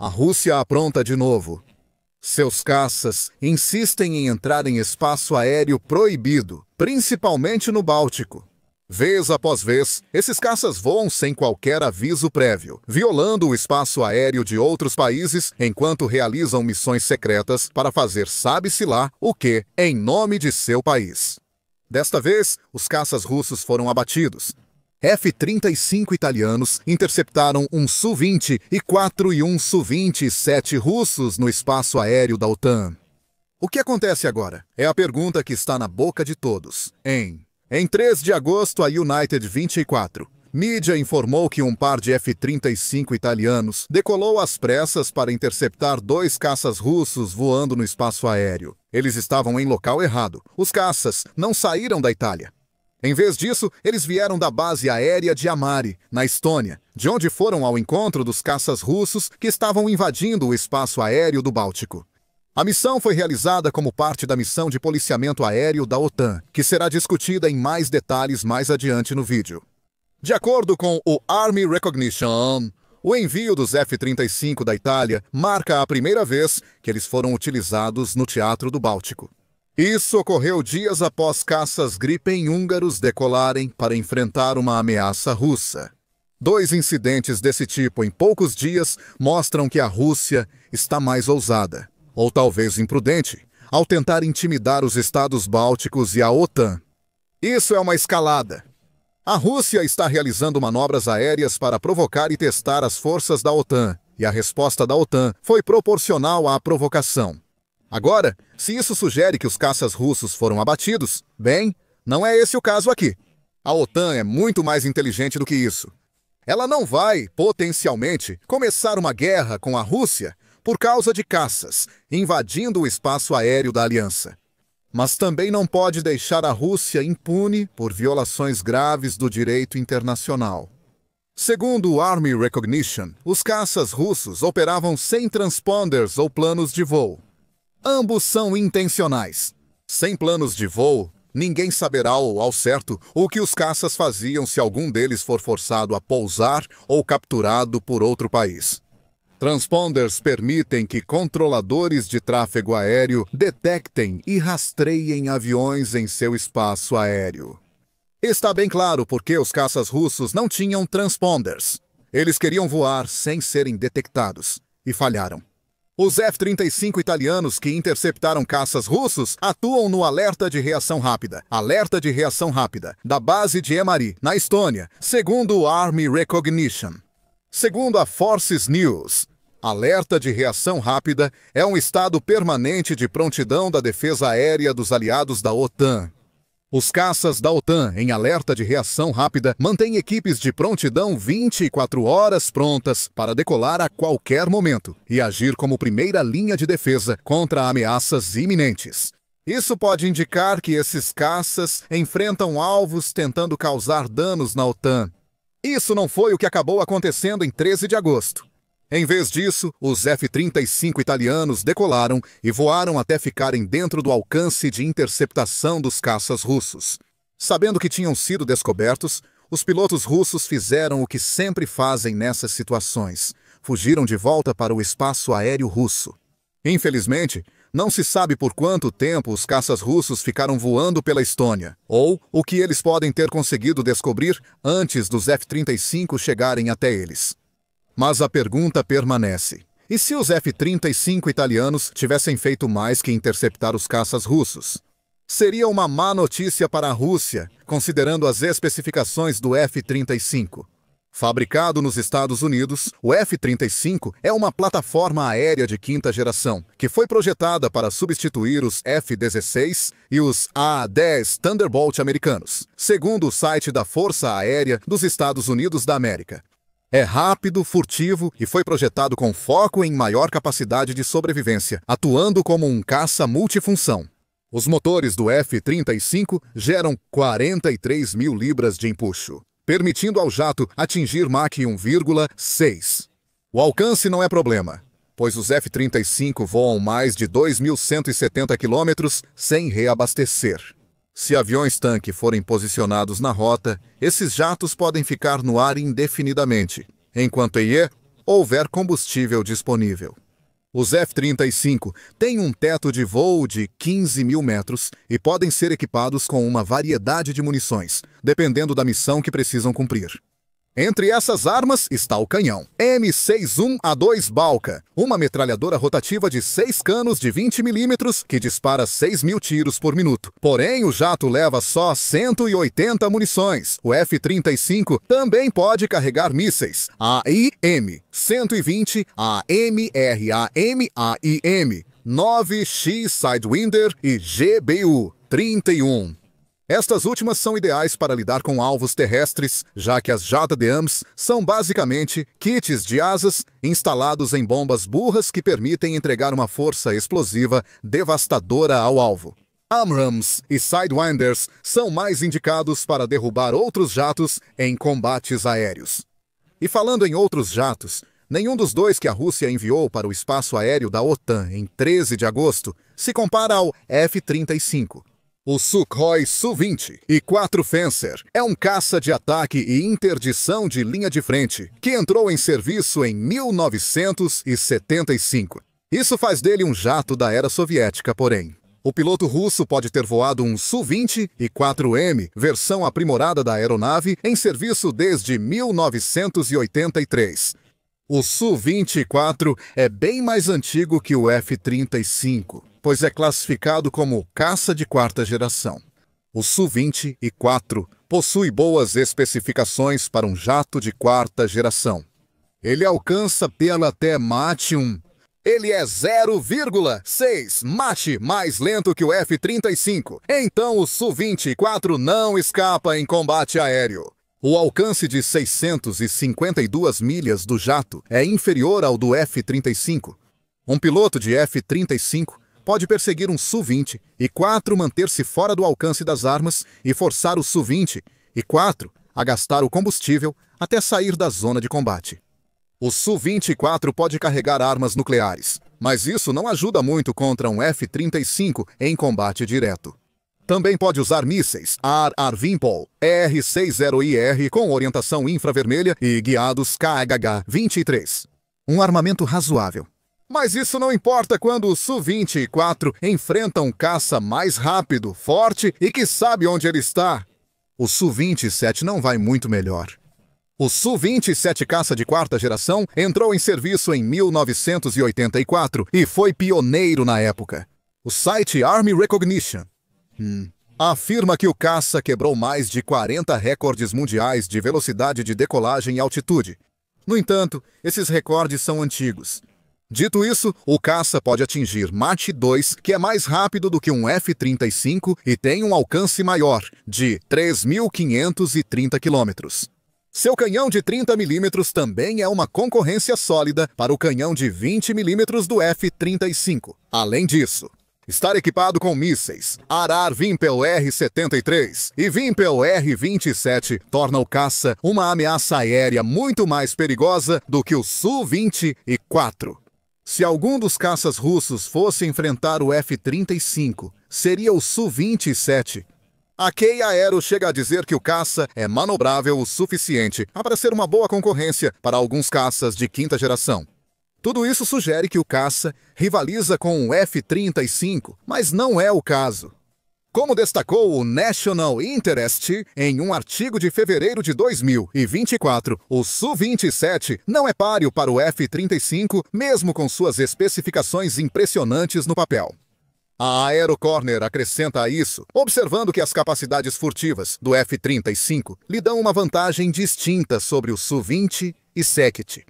A Rússia apronta de novo. Seus caças insistem em entrar em espaço aéreo proibido, principalmente no Báltico. Vez após vez, esses caças voam sem qualquer aviso prévio, violando o espaço aéreo de outros países enquanto realizam missões secretas para fazer sabe-se lá o que em nome de seu país. Desta vez, os caças russos foram abatidos. F-35 italianos interceptaram um Su-20 e 4 e um Su-27 russos no espaço aéreo da OTAN. O que acontece agora? É a pergunta que está na boca de todos. Em 3 de agosto, a United 24 mídia informou que um par de F-35 italianos decolou às pressas para interceptar 2 caças russos voando no espaço aéreo. Eles estavam em local errado. Os caças não saíram da Itália. Em vez disso, eles vieram da base aérea de Amari, na Estônia, de onde foram ao encontro dos caças russos que estavam invadindo o espaço aéreo do Báltico. A missão foi realizada como parte da missão de policiamento aéreo da OTAN, que será discutida em mais detalhes mais adiante no vídeo. De acordo com o Army Recognition, o envio dos F-35 da Itália marca a primeira vez que eles foram utilizados no Teatro do Báltico. Isso ocorreu dias após caças Gripen húngaros decolarem para enfrentar uma ameaça russa. 2 incidentes desse tipo em poucos dias mostram que a Rússia está mais ousada, ou talvez imprudente, ao tentar intimidar os estados bálticos e a OTAN. Isso é uma escalada. A Rússia está realizando manobras aéreas para provocar e testar as forças da OTAN, e a resposta da OTAN foi proporcional à provocação. Agora, se isso sugere que os caças russos foram abatidos, bem, não é esse o caso aqui. A OTAN é muito mais inteligente do que isso. Ela não vai, potencialmente, começar uma guerra com a Rússia por causa de caças, invadindo o espaço aéreo da aliança. Mas também não pode deixar a Rússia impune por violações graves do direito internacional. Segundo o Army Recognition, os caças russos operavam sem transponders ou planos de voo. Ambos são intencionais. Sem planos de voo, ninguém saberá ao certo o que os caças faziam se algum deles for forçado a pousar ou capturado por outro país. Transponders permitem que controladores de tráfego aéreo detectem e rastreiem aviões em seu espaço aéreo. Está bem claro por que os caças russos não tinham transponders. Eles queriam voar sem serem detectados, e falharam. Os F-35 italianos que interceptaram caças russos atuam no alerta de reação rápida, da base de Emari, na Estônia, segundo o Army Recognition. Segundo a Forces News, alerta de reação rápida é um estado permanente de prontidão da defesa aérea dos aliados da OTAN. Os caças da OTAN em alerta de reação rápida mantêm equipes de prontidão 24 horas prontas para decolar a qualquer momento e agir como primeira linha de defesa contra ameaças iminentes. Isso pode indicar que esses caças enfrentam alvos tentando causar danos na OTAN. Isso não foi o que acabou acontecendo em 13 de agosto. Em vez disso, os F-35 italianos decolaram e voaram até ficarem dentro do alcance de interceptação dos caças russos. Sabendo que tinham sido descobertos, os pilotos russos fizeram o que sempre fazem nessas situações: fugiram de volta para o espaço aéreo russo. Infelizmente, não se sabe por quanto tempo os caças russos ficaram voando pela Estônia, ou o que eles podem ter conseguido descobrir antes dos F-35 chegarem até eles. Mas a pergunta permanece: e se os F-35 italianos tivessem feito mais que interceptar os caças russos? Seria uma má notícia para a Rússia, considerando as especificações do F-35. Fabricado nos Estados Unidos, o F-35 é uma plataforma aérea de quinta geração, que foi projetada para substituir os F-16 e os A-10 Thunderbolt americanos, segundo o site da Força Aérea dos Estados Unidos da América. É rápido, furtivo e foi projetado com foco em maior capacidade de sobrevivência, atuando como um caça multifunção. Os motores do F-35 geram 43 mil libras de empuxo, permitindo ao jato atingir Mach 1,6. O alcance não é problema, pois os F-35 voam mais de 2.170 km sem reabastecer. Se aviões-tanque forem posicionados na rota, esses jatos podem ficar no ar indefinidamente, enquanto houver combustível disponível. Os F-35 têm um teto de voo de 15 mil metros e podem ser equipados com uma variedade de munições, dependendo da missão que precisam cumprir. Entre essas armas está o canhão M61A2 Balka, uma metralhadora rotativa de 6 canos de 20 mm que dispara 6.000 tiros por minuto. Porém, o jato leva só 180 munições. O F-35 também pode carregar mísseis AIM-120, AMRAAM, AIM, 9X Sidewinder e GBU-31. Estas últimas são ideais para lidar com alvos terrestres, já que as JDAMs são basicamente kits de asas instalados em bombas burras que permitem entregar uma força explosiva devastadora ao alvo. AMRAAMs e Sidewinders são mais indicados para derrubar outros jatos em combates aéreos. E falando em outros jatos, nenhum dos dois que a Rússia enviou para o espaço aéreo da OTAN em 13 de agosto se compara ao F-35. O Sukhoi Su-24 Fencer é um caça de ataque e interdição de linha de frente, que entrou em serviço em 1975. Isso faz dele um jato da era soviética, porém. O piloto russo pode ter voado um Su-24M, versão aprimorada da aeronave, em serviço desde 1983. O Su-24 é bem mais antigo que o F-35. Pois é classificado como caça de quarta geração. O Su-24 possui boas especificações para um jato de quarta geração. Ele alcança pela até Mach 1. Ele é 0,6 Mach mais lento que o F-35. Então o Su-24 não escapa em combate aéreo. O alcance de 652 milhas do jato é inferior ao do F-35. Um piloto de F-35 pode perseguir um Su-24 manter-se fora do alcance das armas e forçar o Su-24 a gastar o combustível até sair da zona de combate. O Su-24 pode carregar armas nucleares, mas isso não ajuda muito contra um F-35 em combate direto. Também pode usar mísseis AR-Vimpol, R-60IR com orientação infravermelha e guiados KHH-23. Um armamento razoável. Mas isso não importa quando o Su-24 enfrenta um caça mais rápido, forte e que sabe onde ele está. O Su-27 não vai muito melhor. O Su-27 caça de quarta geração entrou em serviço em 1984 e foi pioneiro na época. O site Army Recognition afirma que o caça quebrou mais de 40 recordes mundiais de velocidade de decolagem e altitude. No entanto, esses recordes são antigos. Dito isso, o caça pode atingir Mach 2, que é mais rápido do que um F-35 e tem um alcance maior, de 3.530 km. Seu canhão de 30 mm também é uma concorrência sólida para o canhão de 20 mm do F-35. Além disso, estar equipado com mísseis AR-Vimpel R-73 e Vimpel R-27 torna o caça uma ameaça aérea muito mais perigosa do que o Su-24. Se algum dos caças russos fosse enfrentar o F-35, seria o Su-27. A Kei Aero chega a dizer que o caça é manobrável o suficiente para ser uma boa concorrência para alguns caças de quinta geração. Tudo isso sugere que o caça rivaliza com o F-35, mas não é o caso. Como destacou o National Interest em um artigo de fevereiro de 2024, o Su-27 não é páreo para o F-35, mesmo com suas especificações impressionantes no papel. A Aerocorner acrescenta a isso, observando que as capacidades furtivas do F-35 lhe dão uma vantagem distinta sobre o Su-27.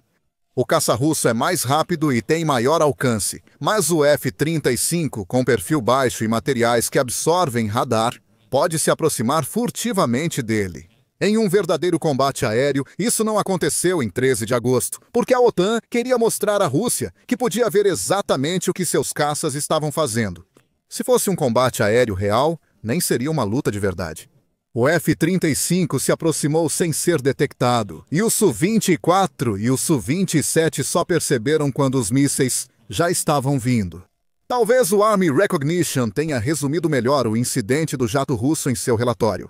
O caça russo é mais rápido e tem maior alcance, mas o F-35, com perfil baixo e materiais que absorvem radar, pode se aproximar furtivamente dele. Em um verdadeiro combate aéreo, isso não aconteceu em 13 de agosto, porque a OTAN queria mostrar à Rússia que podia ver exatamente o que seus caças estavam fazendo. Se fosse um combate aéreo real, nem seria uma luta de verdade. O F-35 se aproximou sem ser detectado, e o Su-24 e o Su-27 só perceberam quando os mísseis já estavam vindo. Talvez o Army Recognition tenha resumido melhor o incidente do jato russo em seu relatório.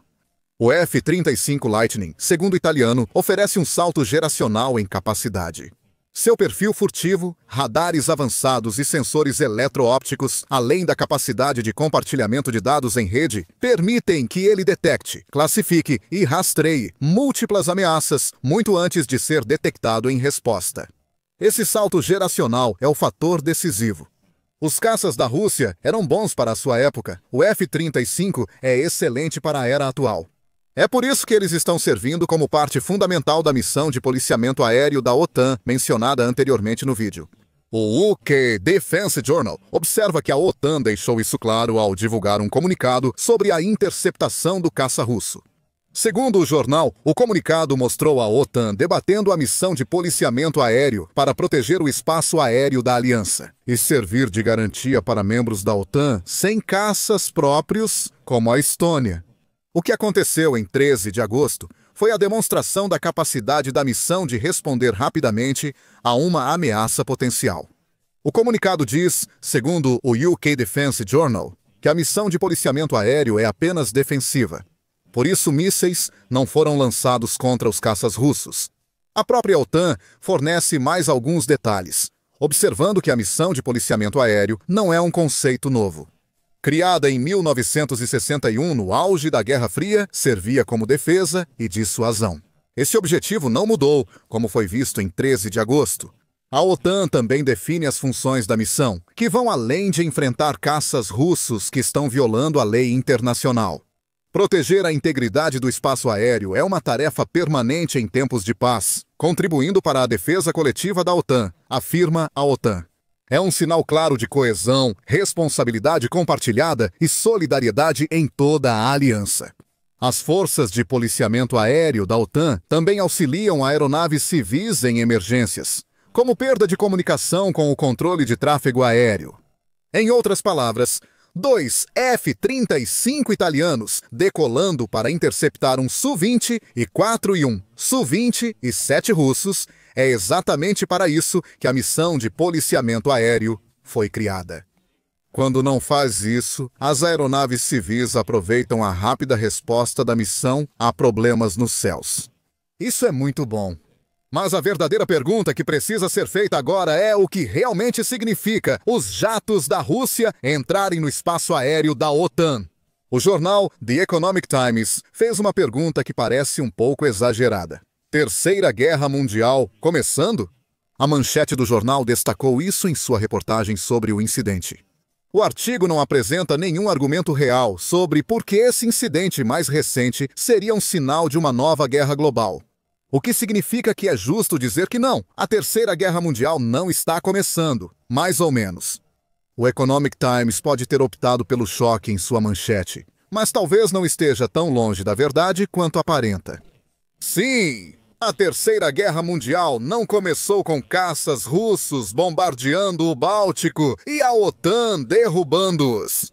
O F-35 Lightning, segundo o italiano, oferece um salto geracional em capacidade. Seu perfil furtivo, radares avançados e sensores eletroópticos, além da capacidade de compartilhamento de dados em rede, permitem que ele detecte, classifique e rastreie múltiplas ameaças muito antes de ser detectado em resposta. Esse salto geracional é o fator decisivo. Os caças da Rússia eram bons para a sua época. O F-35 é excelente para a era atual. É por isso que eles estão servindo como parte fundamental da missão de policiamento aéreo da OTAN, mencionada anteriormente no vídeo. O UK Defense Journal observa que a OTAN deixou isso claro ao divulgar um comunicado sobre a interceptação do caça russo. Segundo o jornal, o comunicado mostrou a OTAN debatendo a missão de policiamento aéreo para proteger o espaço aéreo da aliança e servir de garantia para membros da OTAN sem caças próprios, como a Estônia. O que aconteceu em 13 de agosto foi a demonstração da capacidade da missão de responder rapidamente a uma ameaça potencial. O comunicado diz, segundo o UK Defense Journal, que a missão de policiamento aéreo é apenas defensiva. Por isso, mísseis não foram lançados contra os caças russos. A própria OTAN fornece mais alguns detalhes, observando que a missão de policiamento aéreo não é um conceito novo. Criada em 1961, no auge da Guerra Fria, servia como defesa e dissuasão. Esse objetivo não mudou, como foi visto em 13 de agosto. A OTAN também define as funções da missão, que vão além de enfrentar caças russos que estão violando a lei internacional. Proteger a integridade do espaço aéreo é uma tarefa permanente em tempos de paz, contribuindo para a defesa coletiva da OTAN, afirma a OTAN. É um sinal claro de coesão, responsabilidade compartilhada e solidariedade em toda a aliança. As forças de policiamento aéreo da OTAN também auxiliam aeronaves civis em emergências, como perda de comunicação com o controle de tráfego aéreo. Em outras palavras, 2 F-35 italianos decolando para interceptar um Su-20 e 4 e 1 Su-20 e 7 russos. É exatamente para isso que a missão de policiamento aéreo foi criada. Quando não faz isso, as aeronaves civis aproveitam a rápida resposta da missão a problemas nos céus. Isso é muito bom. Mas a verdadeira pergunta que precisa ser feita agora é o que realmente significa os jatos da Rússia entrarem no espaço aéreo da OTAN. O jornal The Economic Times fez uma pergunta que parece um pouco exagerada. Terceira Guerra Mundial começando? A manchete do jornal destacou isso em sua reportagem sobre o incidente. O artigo não apresenta nenhum argumento real sobre por que esse incidente mais recente seria um sinal de uma nova guerra global. O que significa que é justo dizer que não, a Terceira Guerra Mundial não está começando, mais ou menos. O Economic Times pode ter optado pelo choque em sua manchete, mas talvez não esteja tão longe da verdade quanto aparenta. Sim! A Terceira Guerra Mundial não começou com caças russos bombardeando o Báltico e a OTAN derrubando-os.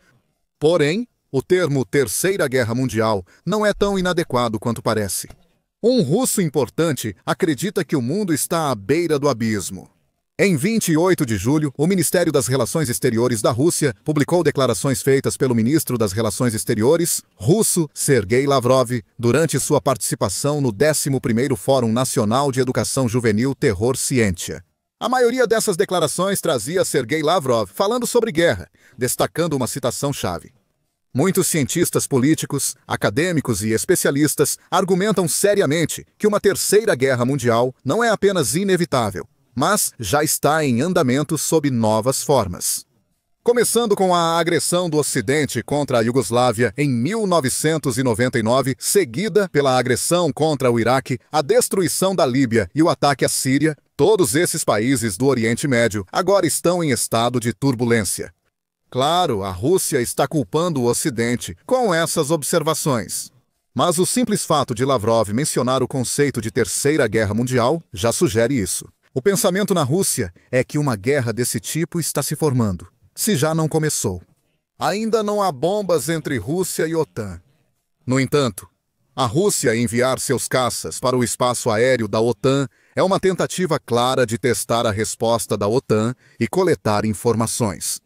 Porém, o termo Terceira Guerra Mundial não é tão inadequado quanto parece. Um russo importante acredita que o mundo está à beira do abismo. Em 28 de julho, o Ministério das Relações Exteriores da Rússia publicou declarações feitas pelo ministro das Relações Exteriores, russo, Sergei Lavrov, durante sua participação no 11º Fórum Nacional de Educação Juvenil Terror Ciência. A maioria dessas declarações trazia Sergei Lavrov falando sobre guerra, destacando uma citação-chave. Muitos cientistas políticos, acadêmicos e especialistas argumentam seriamente que uma terceira guerra mundial não é apenas inevitável, mas já está em andamento sob novas formas. Começando com a agressão do Ocidente contra a Iugoslávia em 1999, seguida pela agressão contra o Iraque, a destruição da Líbia e o ataque à Síria, todos esses países do Oriente Médio agora estão em estado de turbulência. Claro, a Rússia está culpando o Ocidente com essas observações. Mas o simples fato de Lavrov mencionar o conceito de Terceira Guerra Mundial já sugere isso. O pensamento na Rússia é que uma guerra desse tipo está se formando, se já não começou. Ainda não há bombas entre Rússia e OTAN. No entanto, a Rússia enviar seus caças para o espaço aéreo da OTAN é uma tentativa clara de testar a resposta da OTAN e coletar informações.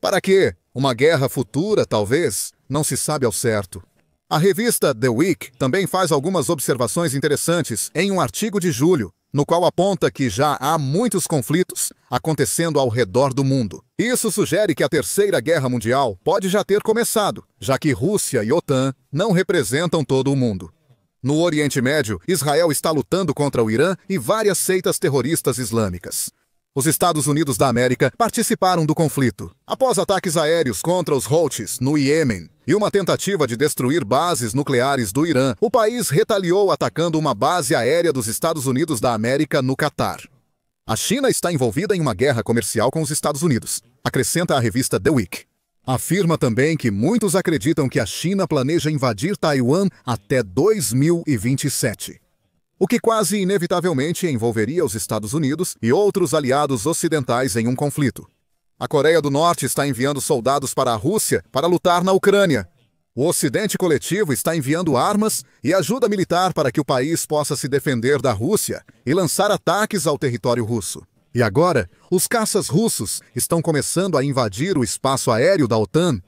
Para quê? Uma guerra futura, talvez? Não se sabe ao certo. A revista The Week também faz algumas observações interessantes em um artigo de julho. no qual aponta que já há muitos conflitos acontecendo ao redor do mundo. Isso sugere que a Terceira Guerra Mundial pode já ter começado, já que Rússia e OTAN não representam todo o mundo. No Oriente Médio, Israel está lutando contra o Irã e várias seitas terroristas islâmicas. Os Estados Unidos da América participaram do conflito, após ataques aéreos contra os Houthis no Iêmen e uma tentativa de destruir bases nucleares do Irã. O país retaliou atacando uma base aérea dos Estados Unidos da América no Catar. A China está envolvida em uma guerra comercial com os Estados Unidos, acrescenta a revista The Week. Afirma também que muitos acreditam que a China planeja invadir Taiwan até 2027. O que quase inevitavelmente envolveria os Estados Unidos e outros aliados ocidentais em um conflito. A Coreia do Norte está enviando soldados para a Rússia para lutar na Ucrânia. O Ocidente coletivo está enviando armas e ajuda militar para que o país possa se defender da Rússia e lançar ataques ao território russo. E agora, os caças russos estão começando a invadir o espaço aéreo da OTAN.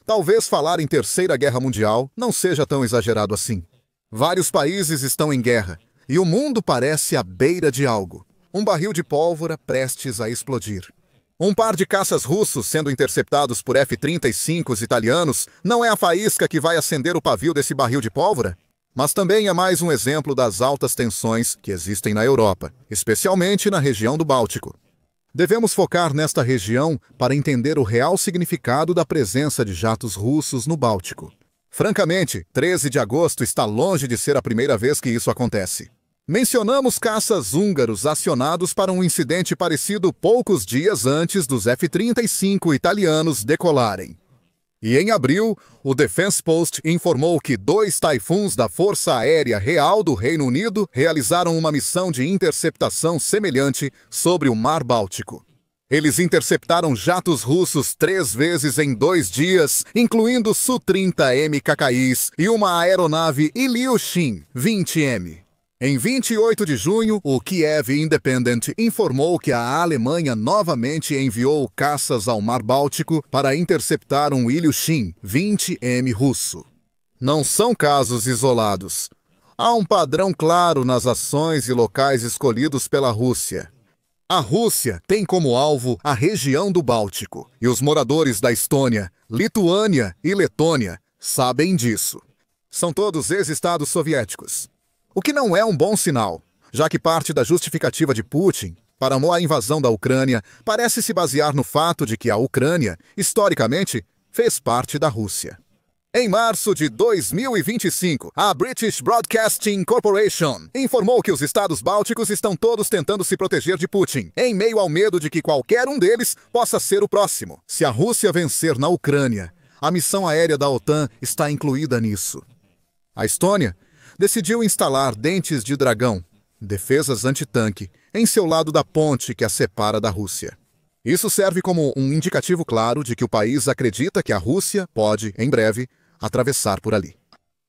Talvez falar em Terceira Guerra Mundial não seja tão exagerado assim. Vários países estão em guerra. E o mundo parece à beira de algo. Um barril de pólvora prestes a explodir. Um par de caças russos sendo interceptados por F-35 italianos não é a faísca que vai acender o pavio desse barril de pólvora? Mas também é mais um exemplo das altas tensões que existem na Europa, especialmente na região do Báltico. Devemos focar nesta região para entender o real significado da presença de jatos russos no Báltico. Francamente, 13 de agosto está longe de ser a primeira vez que isso acontece. Mencionamos caças húngaros acionados para um incidente parecido poucos dias antes dos F-35 italianos decolarem. E em abril, o Defense Post informou que 2 taifuns da Força Aérea Real do Reino Unido realizaram uma missão de interceptação semelhante sobre o Mar Báltico. Eles interceptaram jatos russos 3 vezes em 2 dias, incluindo Su-30M KKIs e uma aeronave Ilyushin 20M. Em 28 de junho, o Kiev Independent informou que a Alemanha novamente enviou caças ao Mar Báltico para interceptar um Ilyushin 20M russo. Não são casos isolados. Há um padrão claro nas ações e locais escolhidos pela Rússia. A Rússia tem como alvo a região do Báltico, e os moradores da Estônia, Lituânia e Letônia sabem disso. São todos ex-estados soviéticos. O que não é um bom sinal, já que parte da justificativa de Putin para a invasão da Ucrânia parece se basear no fato de que a Ucrânia, historicamente, fez parte da Rússia. Em março de 2025, a British Broadcasting Corporation informou que os estados bálticos estão todos tentando se proteger de Putin, em meio ao medo de que qualquer um deles possa ser o próximo. Se a Rússia vencer na Ucrânia, a missão aérea da OTAN está incluída nisso. A Estônia decidiu instalar dentes de dragão, defesas antitanque, em seu lado da ponte que a separa da Rússia. Isso serve como um indicativo claro de que o país acredita que a Rússia pode, em breve, atravessar por ali.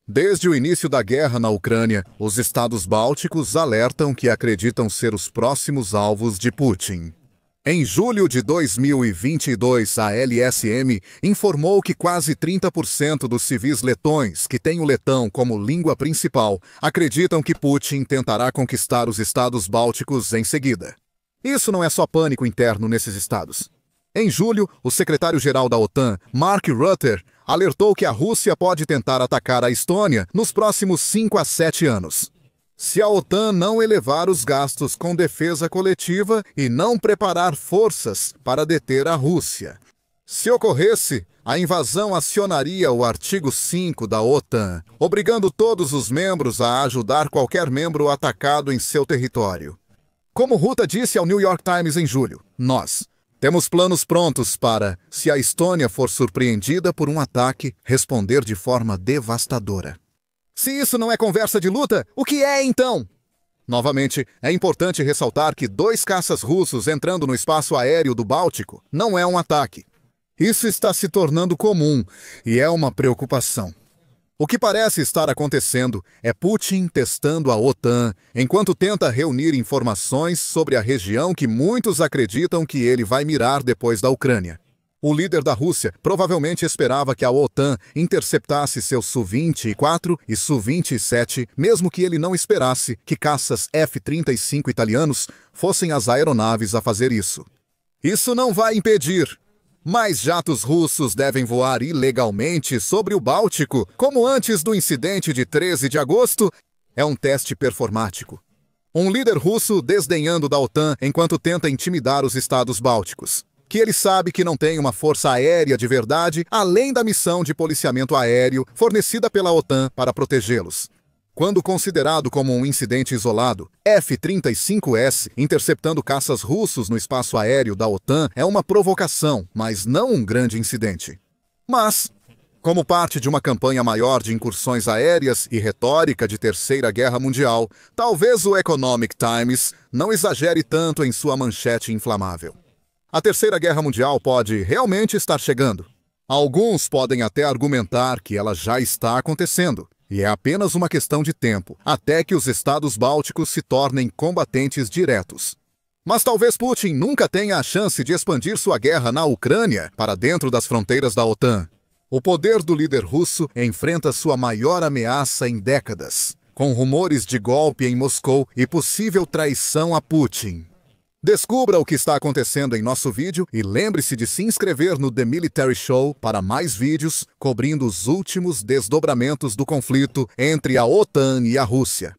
Desde o início da guerra na Ucrânia, os estados bálticos alertam que acreditam ser os próximos alvos de Putin. Em julho de 2022, a LSM informou que quase 30% dos civis letões que têm o letão como língua principal acreditam que Putin tentará conquistar os estados bálticos em seguida. Isso não é só pânico interno nesses estados. Em julho, o secretário-geral da OTAN, Mark Rutte, alertou que a Rússia pode tentar atacar a Estônia nos próximos 5 a 7 anos. Se a OTAN não elevar os gastos com defesa coletiva e não preparar forças para deter a Rússia. Se ocorresse, a invasão acionaria o artigo 5 da OTAN, obrigando todos os membros a ajudar qualquer membro atacado em seu território. Como Rutte disse ao New York Times em julho, nós temos planos prontos para, se a Estônia for surpreendida por um ataque, responder de forma devastadora. Se isso não é conversa de luta, o que é então? Novamente, é importante ressaltar que 2 caças russos entrando no espaço aéreo do Báltico não é um ataque. Isso está se tornando comum e é uma preocupação. O que parece estar acontecendo é Putin testando a OTAN enquanto tenta reunir informações sobre a região que muitos acreditam que ele vai mirar depois da Ucrânia. O líder da Rússia provavelmente esperava que a OTAN interceptasse seus Su-24 e Su-27, mesmo que ele não esperasse que caças F-35 italianos fossem as aeronaves a fazer isso. Isso não vai impedir. Mais jatos russos devem voar ilegalmente sobre o Báltico, como antes do incidente de 13 de agosto. É um teste performático. Um líder russo desdenhando da OTAN enquanto tenta intimidar os estados bálticos. Que ele sabe que não tem uma força aérea de verdade, além da missão de policiamento aéreo fornecida pela OTAN para protegê-los. Quando considerado como um incidente isolado, F-35S interceptando caças russos no espaço aéreo da OTAN é uma provocação, mas não um grande incidente. Mas, como parte de uma campanha maior de incursões aéreas e retórica de Terceira Guerra Mundial, talvez o Economic Times não exagere tanto em sua manchete inflamável. A Terceira Guerra Mundial pode realmente estar chegando. Alguns podem até argumentar que ela já está acontecendo, e é apenas uma questão de tempo, até que os estados bálticos se tornem combatentes diretos. Mas talvez Putin nunca tenha a chance de expandir sua guerra na Ucrânia para dentro das fronteiras da OTAN. O poder do líder russo enfrenta sua maior ameaça em décadas, com rumores de golpe em Moscou e possível traição a Putin. Descubra o que está acontecendo em nosso vídeo e lembre-se de se inscrever no The Military Show para mais vídeos cobrindo os últimos desdobramentos do conflito entre a OTAN e a Rússia.